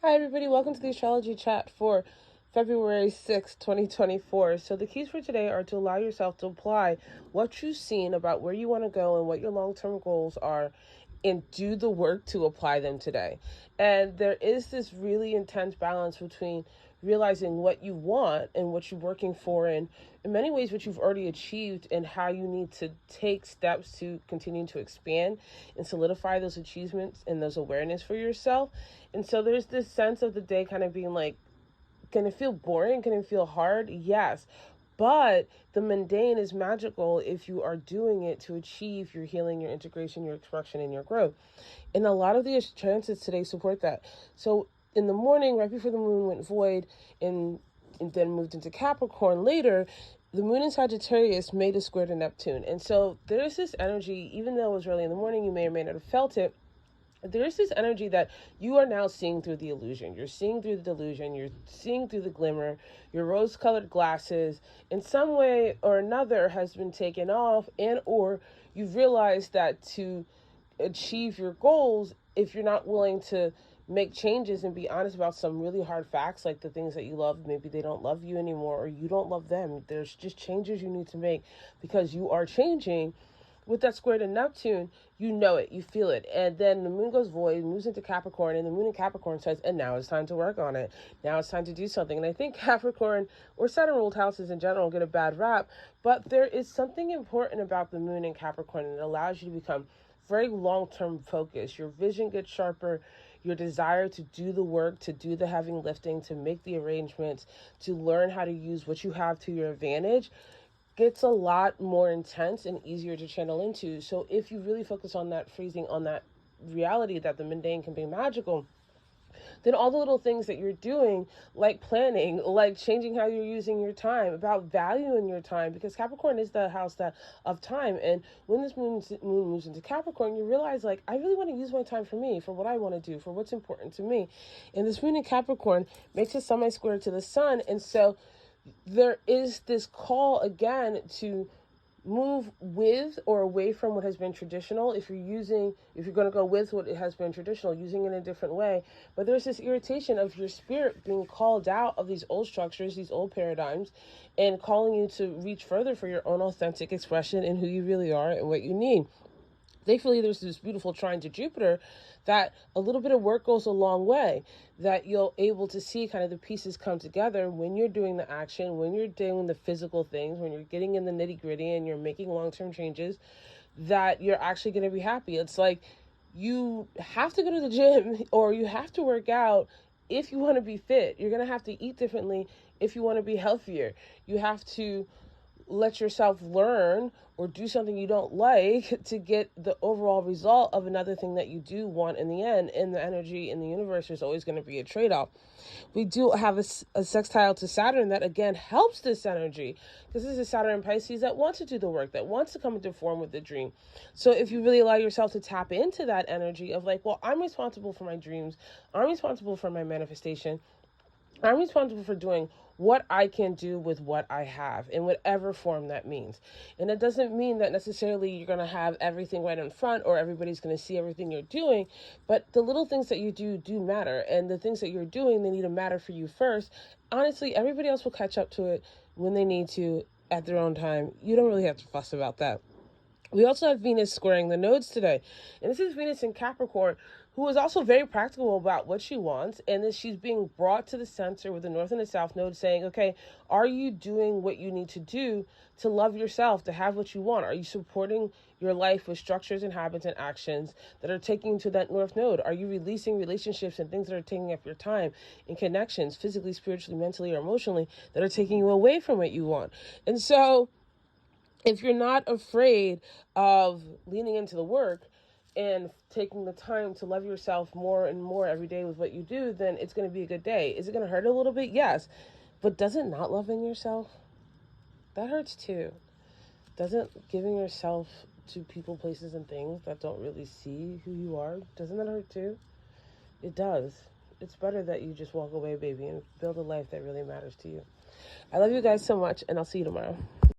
Hi, everybody. Welcome to the Astrology Chat for February 6th, 2024. So the keys for today are to allow yourself to apply what you've seen about where you want to go and what your long-term goals are and do the work to apply them today. And there is this really intense balance between realizing what you want and what you're working for, and in many ways what you've already achieved, and how you need to take steps to continue to expand and solidify those achievements and those awareness for yourself. And so there's this sense of the day kind of being like, can it feel boring? Can it feel hard? Yes. But the mundane is magical if you are doing it to achieve your healing, your integration, your expression, and your growth. And a lot of the transits today support that. So in the morning, right before the moon went void and then moved into Capricorn later, the moon in Sagittarius made a square to Neptune. And so there's this energy, even though it was early in the morning, you may or may not have felt it. There's this energy that you are now seeing through the illusion. You're seeing through the delusion. You're seeing through the glimmer. Your rose-colored glasses, in some way or another, has been taken off, and or you've realized that to achieve your goals, if you're not willing to make changes and be honest about some really hard facts, like the things that you love, maybe they don't love you anymore, or you don't love them. There's just changes you need to make because you are changing. With that square to Neptune, you know it, you feel it. And then the moon goes void, moves into Capricorn, and the moon in Capricorn says, and now it's time to work on it. Now it's time to do something. And I think Capricorn, or Saturn ruled houses in general, get a bad rap, but there is something important about the moon in Capricorn, and it allows you to become very long-term focused. Your vision gets sharper. Your desire to do the work, to do the heavy lifting, to make the arrangements, to learn how to use what you have to your advantage gets a lot more intense and easier to channel into. So if you really focus on that freezing, on that reality that the mundane can be magical, then all the little things that you're doing, like planning, like changing how you're using your time, about valuing your time, because Capricorn is the house that of time. And when this moon moves into Capricorn, you realize, like, I really want to use my time for me, for what I want to do, for what's important to me. And this moon in Capricorn makes a semi-square to the sun. And so there is this call again to move with or away from what has been traditional. If you're going to go with what has been traditional, using it in a different way. But there's this irritation of your spirit being called out of these old structures, these old paradigms, and calling you to reach further for your own authentic expression and who you really are and what you need. Thankfully, there's this beautiful trine to Jupiter that a little bit of work goes a long way, that you're able to see kind of the pieces come together when you're doing the action, when you're doing the physical things, when you're getting in the nitty gritty and you're making long-term changes, that you're actually going to be happy. It's like you have to go to the gym or you have to work out if you want to be fit. You're going to have to eat differently if you want to be healthier. You have to let yourself learn or do something you don't like to get the overall result of another thing that you do want in the end. And the energy in the universe is always going to be a trade-off. We do have a sextile to Saturn that again helps this energy, because this is Saturn in Pisces that wants to do the work, that wants to come into form with the dream. So if you really allow yourself to tap into that energy of like, well, I'm responsible for my dreams, I'm responsible for my manifestation, I'm responsible for doing what I can do with what I have in whatever form that means. And it doesn't mean that necessarily you're going to have everything right in front or everybody's going to see everything you're doing, but the little things that you do matter. And the things that you're doing, they need to matter for you first. Honestly, everybody else will catch up to it when they need to at their own time. You don't really have to fuss about that. We also have Venus squaring the nodes today. And this is Venus in Capricorn, who is also very practical about what she wants. And that she's being brought to the center with the North and the South node saying, okay, are you doing what you need to do to love yourself, to have what you want? Are you supporting your life with structures and habits and actions that are taking you to that North node? Are you releasing relationships and things that are taking up your time and connections, physically, spiritually, mentally, or emotionally, that are taking you away from what you want? And so if you're not afraid of leaning into the work and taking the time to love yourself more and more every day with what you do, then it's going to be a good day. Is it going to hurt a little bit? Yes. But doesn't not loving yourself, that hurts too. Doesn't giving yourself to people, places, and things that don't really see who you are, doesn't that hurt too? It does. It's better that you just walk away, baby, and build a life that really matters to you. I love you guys so much, and I'll see you tomorrow.